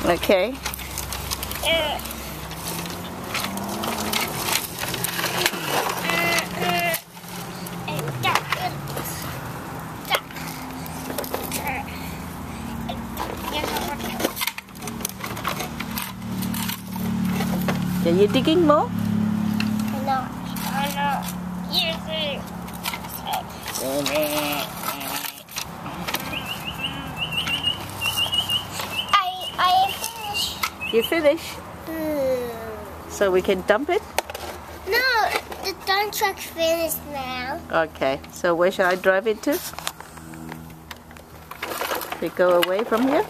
Okay. Are you digging more? No. I finished. You finish? So we can dump it? No, the dump truck finished now. Okay, so where should I drive it to? We go away from here?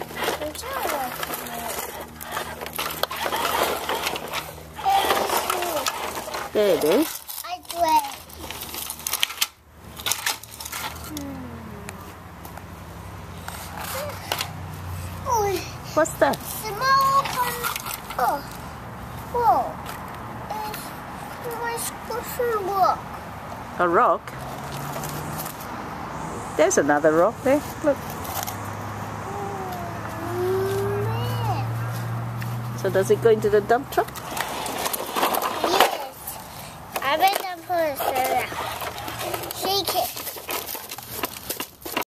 There it is. I do it. What's that? Small one. Whoa. It's my squishy rock. A rock? There's another rock there. Look. So does it go into the dump truck? Yes. I bet I put it there. Shake it.